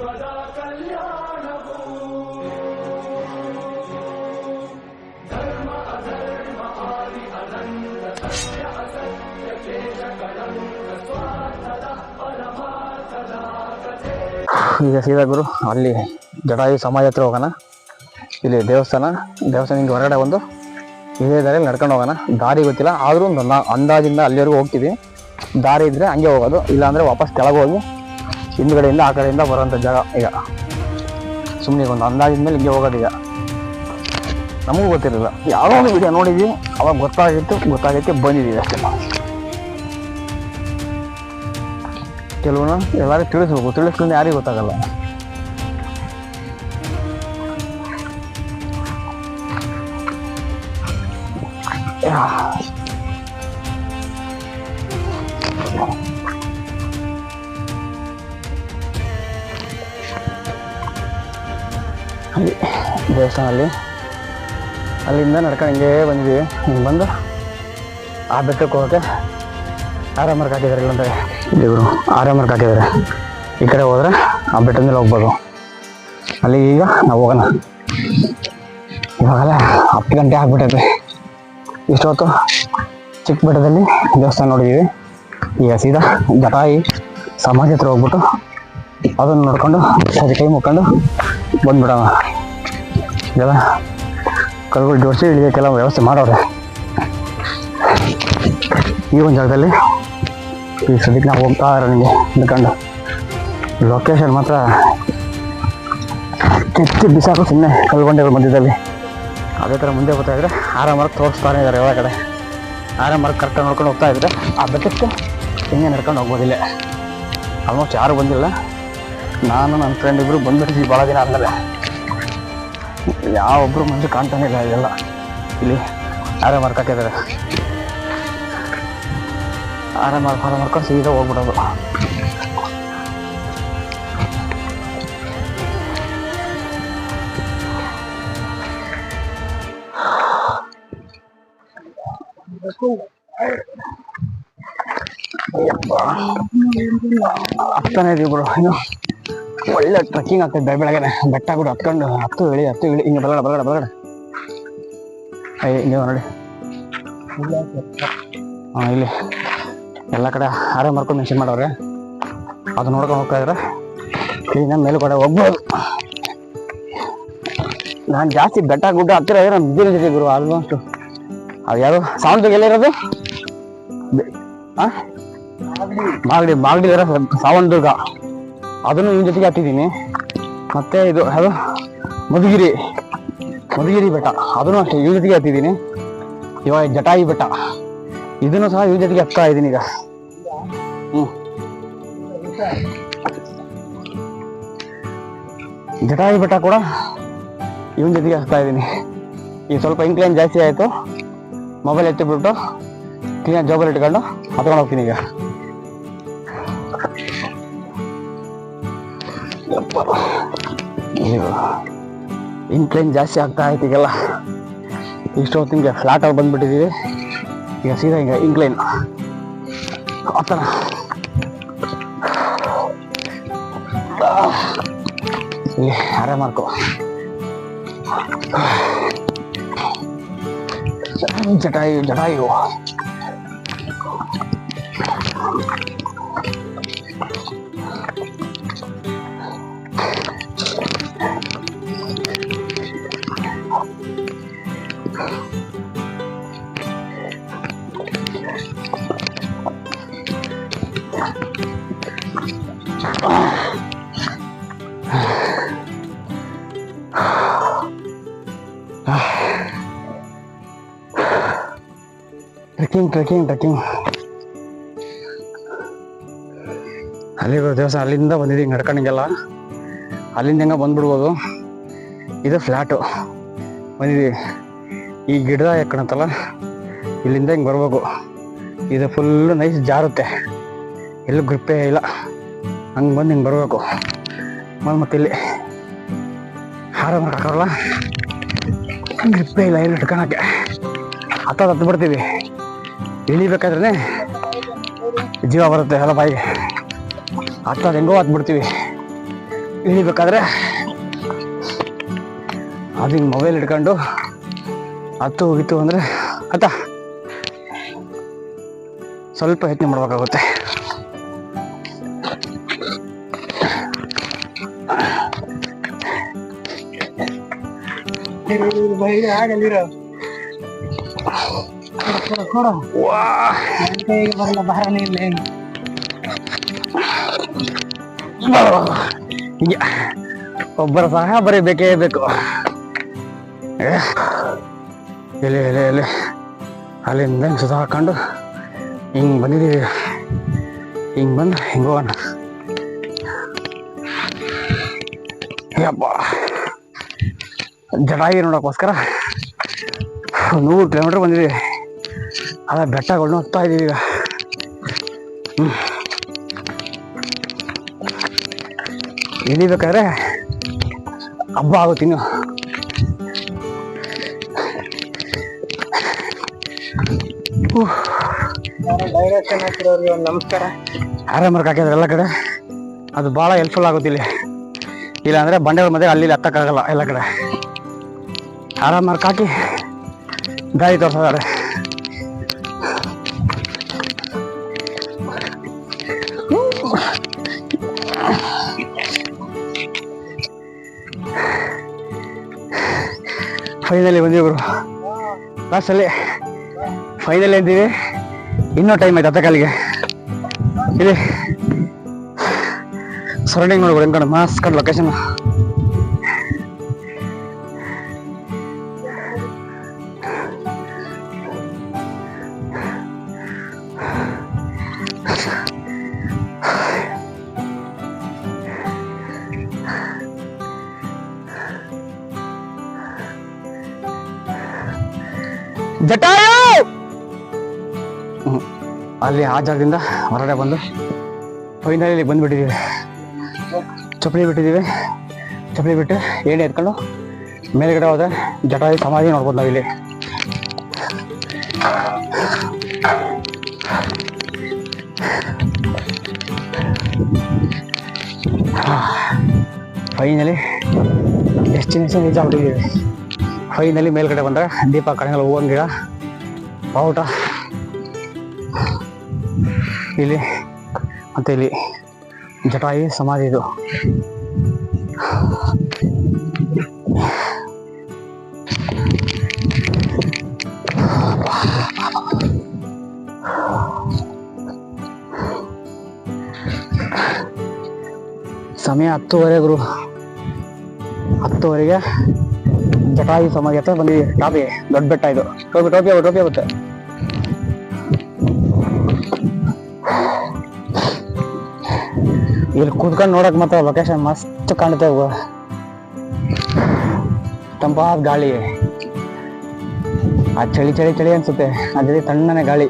ಈಗ ಸೀದಾ ಗುರು ಅಲ್ಲಿ ಜಟಾಯು ಸಮಾಜ ಹತ್ರ ಹೋಗೋಣ. ಇಲ್ಲಿ ದೇವಸ್ಥಾನ ಹಿಂಗೆ ಹೊರಗಡೆ ಒಂದು ಇದೇ ದಾರಿಯಲ್ಲಿ ನಡ್ಕೊಂಡು ಹೋಗೋಣ. ದಾರಿ ಗೊತ್ತಿಲ್ಲ, ಆದರೂ ಒಂದು ಅಂದಾಜಿಂದ ಅಲ್ಲಿವರೆಗೂ ಹೋಗ್ತೀವಿ. ದಾರಿ ಇದ್ದರೆ ಹಂಗೆ ಹೋಗೋದು, ಇಲ್ಲಾಂದರೆ ವಾಪಸ್ ಕೆಳಗೆ ಹೋಗಿ ಹಿಂದ್ಗಡೆಯಿಂದ ಆ ಕಡೆಯಿಂದ ಬರೋಂಥ ಜಾಗ. ಈಗ ಸುಮ್ಮನೆ ಒಂದು ಅಂದಾಜಿನ ಮೇಲೆ ಹಿಂಗೆ ಹೋಗೋದು. ಈಗ ನಮಗೂ ಗೊತ್ತಿರಲಿಲ್ಲ, ಯಾವುದೋ ಒಂದು ವಿಡಿಯೋ ನೋಡಿದ್ವಿ, ಅವಾಗ ಗೊತ್ತಾಗೈತೆ ಬಂದಿದ್ದೀವಿ ಅಷ್ಟೇ. ಕೆಲವನ್ನ ಎಲ್ಲರಿಗೂ ತಿಳಿಸ್ಬೇಕು, ತಿಳಿಸ್ಕೊಂಡು ಯಾರಿಗೂ ಗೊತ್ತಾಗಲ್ಲ. ಅಲ್ಲಿ ದೇವಸ್ಥಾನಲ್ಲಿ ಅಲ್ಲಿಂದ ನಡ್ಕೊಂಡು ಹಿಂಗೇ ಬಂದಿದ್ದೀವಿ. ಹಿಂಗೆ ಬಂದು ಆ ಬೆಟ್ಟಕ್ಕೆ ಹೋಗೋಕ್ಕೆ ಆರಾಮರ್ಕ್ ಹಾಕಿದ್ದಾರೆ. ಇಲ್ಲಂದರೆ ದೇವರು ಆರಾಮರ್ಕ್ ಹಾಕಿದ್ದಾರೆ. ಈ ಕಡೆ ಹೋದರೆ ಆ ಬೆಟ್ಟದ ಮೇಲೆ ಹೋಗ್ಬೋದು. ಅಲ್ಲಿ ಈಗ ನಾವು ಹೋಗೋಣ. ಇವಾಗಲೇ 10 ಗಂಟೆ ಆಗ್ಬಿಟ್ಟೈತೆ. ಇಷ್ಟೊತ್ತು ಚಿಕ್ಕ ಬೆಟ್ಟದಲ್ಲಿ ದೇವಸ್ಥಾನ ನೋಡಿದ್ದೀವಿ. ಈಗ ಸೀದಾ ಜಟಾಯಿ ಸಮಾಧಿ ಹತ್ರ ಹೋಗ್ಬಿಟ್ಟು ಅದನ್ನು ನೋಡ್ಕೊಂಡು ಸರಿ ಕೈ ಮುಕ್ಕೊಂಡು ಬಂದ್ಬಿಡೋಣ. ಇದೆಲ್ಲ ಕಲ್ಗಳು ಜೋಡಿಸಿ ಇಳಿಯೋಕ್ಕೆಲ್ಲ ವ್ಯವಸ್ಥೆ ಮಾಡೋರೆ. ಈ ಒಂದು ಜಾಗದಲ್ಲಿ ಈಗ ಸದ್ಯಕ್ಕೆ ನಾವು ಹೋಗ್ತಾ ನನಗೆ ನಿಂತ್ಕೊಂಡು ಲೊಕೇಶನ್ ಮಾತ್ರ ಕೆತ್ತಿ ಬಿಸಾಕು ಸುಮ್ಮನೆ ಕಲ್ಗೊಂಡೆಗಳ ಮಧ್ಯದಲ್ಲಿ. ಅದೇ ಥರ ಮುಂದೆ ಬರ್ತಾ ಇದ್ರೆ ಆರಾಮಾಗಿ ತೋರಿಸ್ತಾನೆ ಇದ್ದಾರೆ ಎಲ್ಲ ಕಡೆ. ಆರಾಮಾಗಿ ಕರೆಕ್ಟಾಗಿ ನೋಡ್ಕೊಂಡು ಹೋಗ್ತಾ ಇದ್ರೆ ಆ ಬೆಟ್ಟಕ್ಕೆ ಹಿಂಗೆ ನಡ್ಕೊಂಡು ಹೋಗ್ಬೋದಿಲ್ಲ. ಆಲ್ಮೋಸ್ಟ್ ಯಾರು ಬಂದಿಲ್ಲ, ನಾನು ನನ್ನ ಫ್ರೆಂಡ್ ಇಬ್ಬರು ಬಂದ್ಬಿಟ್ಟಿದ್ವಿ ಭಾಳ ದಿನ ಆದಮೇಲೆ. ಯಾವೊಬ್ಬರು ಮಂದಿ ಕಾಣ್ತಾನೆ ಇಲ್ಲ. ಇದೆಲ್ಲ ಇಲ್ಲಿ ಆರಾಮಾಗಿ ಹಾಕಿದ್ದಾರೆ. ಆರಾಮಾಗಿ ಮಾಡ್ಕೊಂಡು ಸೀದಾ ಹೋಗ್ಬಿಡೋದು. ಹತ್ತಾನೆ ಇದೀವಿ ಬ್ರೋ. ಇನ್ನು ಒಳ್ಳೆ ಟ್ರೆಕ್ಕಿಂಗ್ ಆಗ್ತದೆ ಬೆಳಗ್ಗೆನೆ. ಬೆಟ್ಟ ಕೂಡ ಹತ್ತು ಇಳಿ ಹಿಂಗೆ ಬಲಗಡೆ ಹಿಂಗೆ ನೋಡಿ. ಹಾಂ, ಇಲ್ಲಿ ಎಲ್ಲ ಕಡೆ ಆರಾಮ ಮಾಡ್ಕೊಂಡು ಮೆನ್ಷನ್ ಮಾಡವ್ರೆ. ಅದು ನೋಡ್ಕೊಂಡು ಹೋಗ್ತಾ ಇದ್ರೆ ಕ್ಲೀನಾಗಿ ಮೇಲುಗಡೆ ಹೋಗ್ಬೋದು. ನಾನು ಜಾಸ್ತಿ ಬೆಟ್ಟ ಗುಡ್ಡ ಹತ್ತಿರ ಇದ್ರೆ ನಮ್ಮ ಬಿದ್ದಿನ ಜೊತೆ ಗುರು ಆಲ್ಮೋಸ್ಟ್. ಅದು ಯಾವುದು ಸಾವಂತಿಗೆ ಎಲ್ಲಿರೋದು? ಹಾಂ, ಮಾಗಡಿ ಇರೋ ಸಾವಂತದುರ್ಗ, ಅದನ್ನು ಇವನ ಜೊತೆಗೆ ಹತ್ತಿದ್ದೀನಿ. ಮತ್ತು ಇದು ಅದು ಮಧುಗಿರಿ ಬೆಟ್ಟ, ಅದನ್ನು ಅಷ್ಟೇ ಇವನ ಜೊತೆಗೆ ಹತ್ತಿದ್ದೀನಿ. ಇವಾಗ ಜಟಾಯಿ ಬೆಟ್ಟ, ಇದನ್ನು ಸಹ ಇವನ ಜೊತೆಗೆ ಹತ್ತಾ ಇದ್ದೀನಿ ಈಗ. ಜಟಾಯಿ ಬೆಟ್ಟ ಕೂಡ ಇವನ ಜೊತೆಗೆ ಹತ್ತಾ ಇದ್ದೀನಿ. ಈಗ ಸ್ವಲ್ಪ ಇನ್ಕ್ಲೈನ್ ಜಾಸ್ತಿ ಆಯಿತು. ಮೊಬೈಲ್ ಎತ್ತಿಬಿಟ್ಟು ಕ್ಲೀನಾಗಿ ಜಾಬಲ್ಲಿ ಇಟ್ಕೊಂಡು ಹತ್ಕೊಂಡು ಹೋಗ್ತೀನಿ ಈಗ. ಇನ್ಕ್ಲೈನ್ ಜಾಸ್ತಿ ಆಗ್ತಾ ಆಯ್ತು ಈಗೆಲ್ಲ. ಇಷ್ಟೊತ್ತು ಹಿಂಗೆ ಫ್ಲಾಟಾಗಿ ಬಂದ್ಬಿಟ್ಟಿದ್ದೀವಿ. ಈಗ ಸೀದಾ ಹಿಂಗೆ ಇನ್ಕ್ಲೈನ್ ಆ ಥರ. ಇಲ್ಲಿ ಆರಾಮಾರ್ಕೊ ಜಟಾಯು ಟ್ರೆಕ್ಕಿಂಗ್ ಅಲ್ಲಿ ದೇವಸ್ಥಾನ ಅಲ್ಲಿಂದ ಬಂದಿದ್ದೀವಿ. ನಡ್ಕೊಂಡಂಗೆಲ್ಲ ಅಲ್ಲಿಂದ ಹೆಂಗ ಬಂದ್ಬಿಡ್ಬೋದು. ಇದು ಫ್ಲ್ಯಾಟು ಬಂದಿದ್ದೀವಿ. ಈ ಗಿಡ ಯಾಕಣತ್ತಲ್ಲ, ಇಲ್ಲಿಂದ ಹಿಂಗೆ ಬರ್ಬೇಕು. ಇದು ಫುಲ್ಲು ನೈಸ್ ಜಾರುತ್ತೆ, ಎಲ್ಲೂ ಗ್ರಿಪ್ಪೇ ಇಲ್ಲ. ಹಂಗೆ ಬಂದು ಹಿಂಗೆ ಬರಬೇಕು. ಮತ್ತೆ ಇಲ್ಲಿ ಆರಾಮಾಗಿ ಹಾಕೋಲ್ಲ, ಗ್ರಿಪ್ಪೇ ಇಲ್ಲ ಎಲ್ಲಿ ಇಟ್ಕೊಳಕ್ಕೆ. ಹತ್ತು ಬಿಡ್ತೀವಿ. ಇಳಿಬೇಕಾದ್ರೆ ಜೀವ ಬರುತ್ತೆ ಎಲ್ಲ ಬಾಯಿಗೆ. ಹತ್ತೋದು ಹೆಂಗೋ ಹತ್ಬಿಡ್ತೀವಿ. ಇಳಿಬೇಕಾದ್ರೆ ಅದು ಹಿಂಗೆ ಮೊಬೈಲ್ ಹಿಡ್ಕೊಂಡು ಹತ್ತು ಹೋಗಿತ್ತು ಅಂದರೆ ಆತ ಸ್ವಲ್ಪ ಯತ್ನೆ ಮಾಡ್ಬೇಕಾಗುತ್ತೆ. ಒಬ್ಬರ ಸಹ ಬರೀ ಬೇಕೇ ಬೇಕು. ಎಲೆ ಎಲೆ ಎಲೆ ಅಲ್ಲಿಂದ ಹಿಂಗೆ ಸುತ್ತ ಹಾಕೊಂಡು ಹಿಂಗೆ ಬಂದಿದ್ದೀವಿ. ಹಿಂಗೆ ಬಂದು ಹಿಂಗೆ ಹೋಗೋಣ. ಯಪ್ಪ ಜಟಾಗಿ ನೋಡೋಕ್ಕೋಸ್ಕರ 100 ಕಿಲೋಮೀಟ್ರ್ ಬಂದಿದ್ದೀವಿ. ಅದ ಬೆಟ್ಟಗಳನ್ನ ಹತ್ತಾ ಇದ್ದೀವಿ ಈಗ. ಇಳಿಬೇಕಾದ್ರೆ ಹಬ್ಬ ಆಗುತ್ತೆ ಇನ್ನು. ಡೈರೆಕ್ಷನ್ ಹಾಕಿರೋರು ನಮಸ್ಕಾರ. ಆರಾಮರ್ಕ್ ಹಾಕಿದ್ರೆ ಎಲ್ಲ ಕಡೆ ಅದು ಭಾಳ ಹೆಲ್ಪ್ಫುಲ್ ಆಗುತ್ತೆ. ಇಲ್ಲ ಅಂದರೆ ಬಂಡೆಗಳ ಮಧ್ಯೆ ಅಲ್ಲಿ ಹತ್ತಕ್ಕಾಗಲ್ಲ. ಎಲ್ಲ ಕಡೆ ಆರಾಮರ್ಕ್ ಹಾಕಿ ದಾರಿ ತೋರಿಸಿದ್ದಾರೆ. ಫೈನಲಿ ಬಂದೀವಿ ಲಾಸ್ಟಲ್ಲಿ. ಫೈನಲಿ ಅಂತೀವಿ, ಇನ್ನೂ ಟೈಮ್ ಆಯ್ತು ಹತ್ತಕಾಲಿಗೆ. ಇಲ್ಲಿ ಸರೌಂಡಿಂಗ್ ನೋಡ್ಬೋದು ಹೆಂಗ್ ಮಾಸ್ ಕಡ್ ಲೊಕೇಶನ್. ಜಟಾಯು ಅಲ್ಲಿ ಆ ಜಾಗದಿಂದ ಹೊರಗಡೆ ಬಂದು ಫೈನಲಿ ಇಲ್ಲಿಗೆ ಬಂದುಬಿಟ್ಟಿದ್ದೀವಿ. ಚಪ್ಪಲಿ ಬಿಟ್ಟಿದ್ದೀವಿ. ಚಪ್ಪಲಿ ಬಿಟ್ಟು ಏಣಿ ಎತ್ಕೊಂಡು ಮೇಲ್ಗಡೆ ಹೋದ್ರೆ ಜಟಾಯು ಸಮಾಧಿ ನೋಡ್ಬೋದು ನಾವಿಲ್ಲಿ. ಫೈನಲಿ ಡೆಸ್ಟಿನೇಷನ್ ರೀಚ್ ಆಗ್ಬಿಟ್ಟಿದ್ದೀವಿ. ಫೈನಲಿ ಮೇಲ್ಗಡೆ ಬಂದರೆ ದೀಪ ಕಣಗಳ ಹೂವಿನ ಗಿಡ ಬಾವುಟ ಇಲ್ಲಿ ಮತ್ತು ಇಲ್ಲಿ ಜಟಾಯು ಸಮಾಧಿ ಇದು. ಸಮಯ 10:30 ಗುರು. 10:30ಗೆ ಜಟಾಯು ಸಮಾಧಿ ಹತ್ರ ಬಂದಿದ್ದೀವಿ. ಟಾಪಿ ದೊಡ್ಡ ಬೆಟ್ಟ ಇದು. ಟೋಪಿ ಆಗುತ್ತೆ. ಇಲ್ಲಿ ಕೂತ್ಕೊಂಡು ನೋಡಕ್ ಮಾತ್ರ ಲೊಕೇಶನ್ ಮಸ್ತ್ ಕಾಣುತ್ತೆ. ತಂಪಾದ ಗಾಳಿ, ಆ ಚಳಿ ಚಳಿ ಚಳಿ ಅನ್ಸುತ್ತೆ. ಅದೇ ತಣ್ಣನೆ ಗಾಳಿ.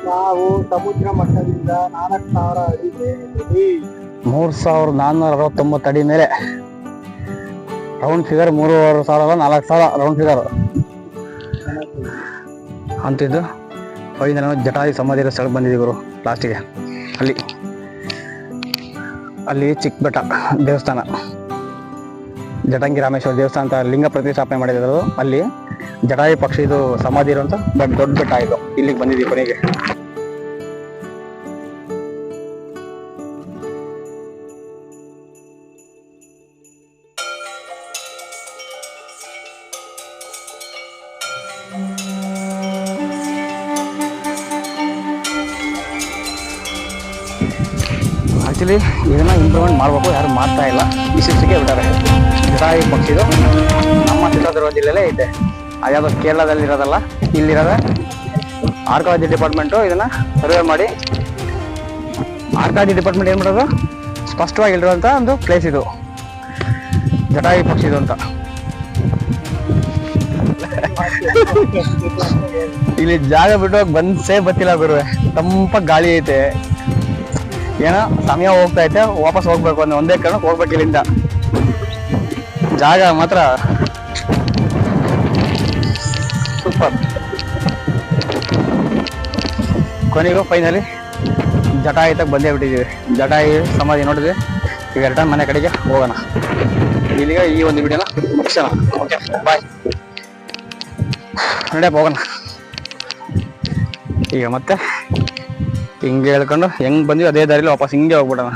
ನಾವು ಸಮುದ್ರ ಮಟ್ಟದಿಂದ 4,000 ಅಡಿ 3,469 ಅಡಿ ಮೇಲೆ. ರೌಂಡ್ ಫಿಗರ್ 3,500 4,000 ರೌಂಡ್ ಫಿಗರ್ ಅಂತಿದ್ದು. ಫೈನಲ್ ಜಟಾಯು ಸಮಾಧಿ ಇರೋ ಸ್ಥಳಕ್ಕೆ ಬಂದಿದ್ದೀವಿ ಗುರು. ಲಾಸ್ಟಿಗೆ ಅಲ್ಲಿ ಚಿಕ್ಕ ಬೆಟ್ಟ ದೇವಸ್ಥಾನ, ಜಟಂಗಿ ರಾಮೇಶ್ವರ ದೇವಸ್ಥಾನ ಅಂತ ಲಿಂಗ ಪ್ರತಿಷ್ಠಾಪನೆ ಮಾಡಿದ್ರು. ಅಲ್ಲಿ ಜಟಾಯು ಪಕ್ಷಿದು ಸಮಾಧಿ ಇರುವಂತ ದೊಡ್ಡ ಬೆಟ್ಟ ಇದು. ಇಲ್ಲಿಗೆ ಬಂದಿದ್ದೀವಿ ಕೊನೆಗೆ. ಆ್ಯಕ್ಚುಲಿ ಇದನ್ನ ಇಂಪ್ರೂವ್ಮೆಂಟ್ ಮಾಡಬೇಕು, ಯಾರು ಮಾಡ್ತಾ ಇಲ್ಲ. ಇಷ್ಟಿಗೆ ಬಿಟ್ಟಾರೆ. ಜಟಾಯು ಪಕ್ಷಿದು ನಮ್ಮ ಚಿತ್ರದುರ್ಗ ಜಿಲ್ಲೆಯಲ್ಲೇ ಇದೆ. ಅದ್ಯಾವುದೋ ಕೇರಳದಲ್ಲಿ ಇರೋದಲ್ಲ, ಇಲ್ಲಿರೋದೆ. ಆರ್ಕಾಲಜಿ ಡಿಪಾರ್ಟ್ಮೆಂಟು ಇದನ್ನ ಸರ್ವೆ ಮಾಡಿ, ಆರ್ಕಾಲಜಿ ಡಿಪಾರ್ಟ್ಮೆಂಟ್ ಏನು ಮಾಡೋದು ಸ್ಪಷ್ಟವಾಗಿ ಇಲ್ಲಿರುವಂಥ ಒಂದು ಪ್ಲೇಸ್ ಇದು, ಜಟಾಯು ಪಕ್ಷಿದು ಅಂತ. ಇಲ್ಲಿ ಜಾಗ ಬಿಟ್ಟು ಬಂದ್ಸೇ ಬತ್ತಿಲ್ಲ ಗುರುವೆ. ತಂಪ ಗಾಳಿ ಐತೆ, ಏನೋ ಸಮಯ ಹೋಗ್ತಾ ಐತೆ, ವಾಪಸ್ ಹೋಗ್ಬೇಕು ಅನ್ನೋ ಒಂದೇ ಕಾರಣಕ್ಕೆ ಹೋಗ್ಬೇಕು ಇಲ್ಲಿಂದ. ಜಾಗ ಮಾತ್ರ ಸೂಪರ್. ಕೊನೆಗೂ ಫೈನಲಿ ಜಟಾಯುತಕ್ಕೆ ಬಂದೇ ಬಿಟ್ಟಿದ್ದೀವಿ. ಜಟಾಯು ಸಮಾಧಿ ನೋಡಿದ್ವಿ. ಈಗ ರಿಟರ್ನ್ ಮನೆ ಕಡೆಗೆ ಹೋಗೋಣ. ಇಲ್ಲಿಗೆ ಈ ಒಂದು ವಿಡಿಯೋನ ಮುಗಿಸೋಣ. ಓಕೆ, ಬಾಯ್. ನಡೆಯಪ್ಪ ಹೋಗೋಣ. ಈಗ ಮತ್ತೆ ಹಿಂಗೆ ಹೇಳ್ಕೊಂಡು ಹೆಂಗ್ ಬಂದ್ವಿ ಅದೇ ದಾರಿಲಿ ವಾಪಸ್ ಹಿಂಗೆ ಹೋಗ್ಬಿಡೋಣ.